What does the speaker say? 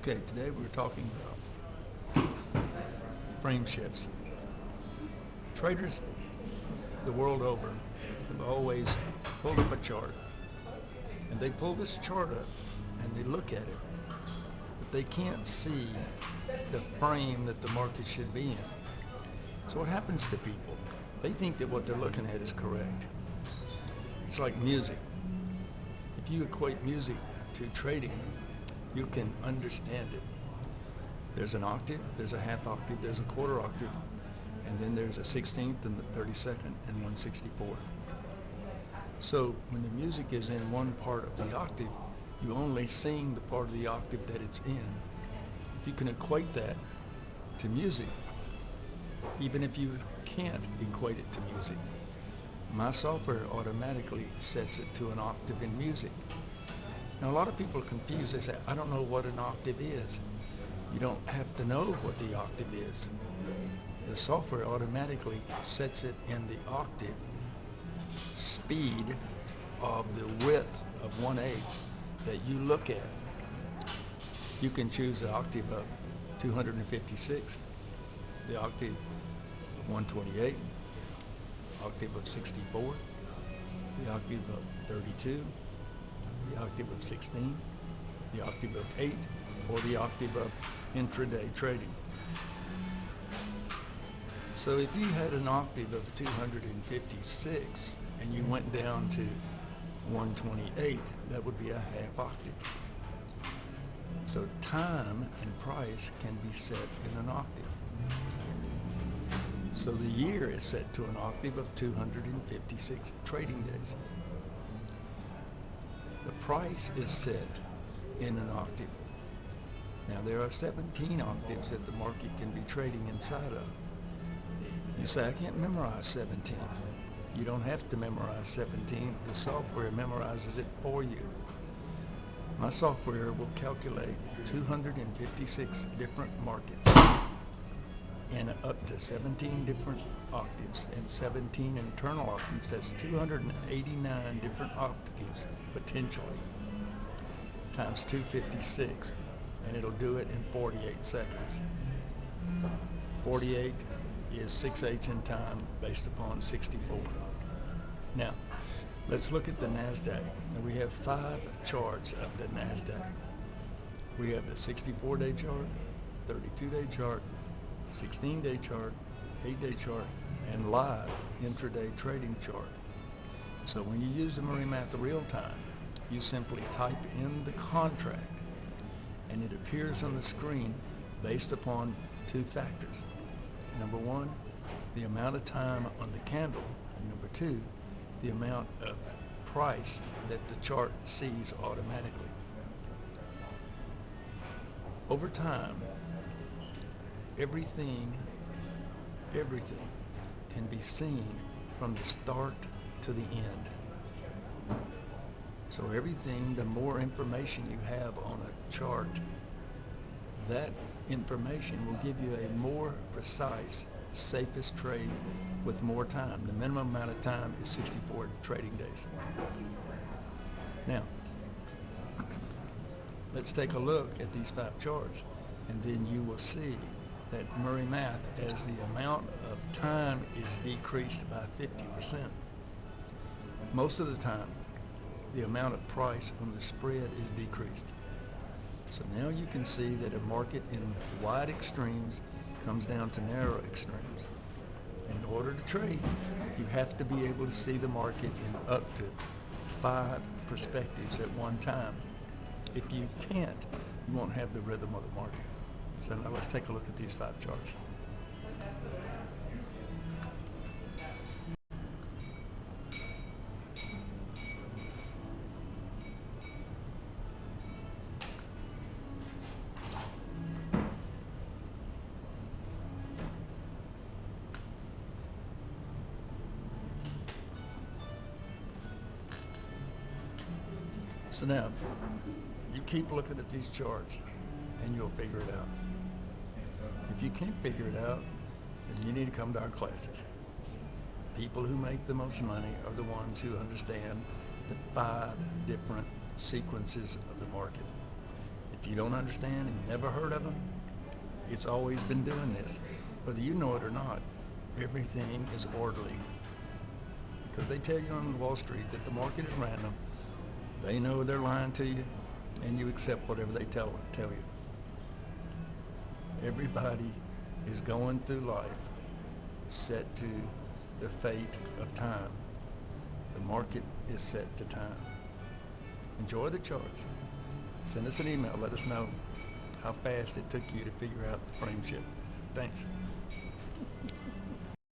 Okay, today we're talking about frame shifts. Traders the world over have always pulled up a chart, and they pull this chart up and they look at it, but they can't see the frame that the market should be in. So what happens to people? They think that what they're looking at is correct. It's like music. If you equate music to trading, you can understand it. There's an octave, there's a half octave, there's a quarter octave, and then there's a 16th and the 32nd and 1/64th. So when the music is in one part of the octave, you only sing the part of the octave that it's in. If you can equate that to music, even if you can't equate it to music, my software automatically sets it to an octave in music. Now a lot of people are confused. They say, I don't know what an octave is. You don't have to know what the octave is. The software automatically sets it in the octave speed of the width of 1/8 that you look at. You can choose the octave of 256, the octave of 128, octave of 64, the octave of 32, the octave of 16, the octave of 8, or the octave of intraday trading. So if you had an octave of 256 and you went down to 128, that would be a half octave. So time and price can be set in an octave. So the year is set to an octave of 256 trading days. The price is set in an octave. Now there are 17 octaves that the market can be trading inside of. You say, I can't memorize 17. You don't have to memorize 17. The software memorizes it for you. My software will calculate 256 different markets in up to 17 different octaves and 17 internal octaves. That's 289 different octaves potentially times 256, and it'll do it in 48 seconds. 48 is 6/8 in time based upon 64. Now let's look at the Nasdaq. Now we have 5 charts of the Nasdaq. We have the 64-day chart, 32-day chart, 16-day chart, 8-day chart, and live intraday trading chart. So when you use the Murrey math real time, you simply type in the contract and it appears on the screen based upon 2 factors. Number 1, the amount of time on the candle, and number 2, the amount of price that the chart sees automatically. Over time, everything can be seen from the start to the end. So everything, the more information you have on a chart, that information will give you a more precise, safest trade with more time. The minimum amount of time is 64 trading days. Now, let's take a look at these 5 charts, and then you will see that Murrey math, as the amount of time is decreased by 50%, most of the time the amount of price on the spread is decreased. So now you can see that a market in wide extremes comes down to narrow extremes. In order to trade, you have to be able to see the market in up to 5 perspectives at one time. If you can't, you won't have the rhythm of the market. So now let's take a look at these 5 charts. So now, you keep looking at these charts and you'll figure it out. If you can't figure it out, then you need to come to our classes. People who make the most money are the ones who understand the 5 different sequences of the market. It If you don't understand and never heard of them, it's always been doing this. Whether you know it or not, everything is orderly. Because they tell you on Wall Street that the market is random. They know they're lying to you, and you accept whatever they tell you. Everybody is going through life set to the fate of time. The market is set to time. Enjoy the charts. Send us an email. Let us know how fast it took you to figure out the frame shift. Thanks.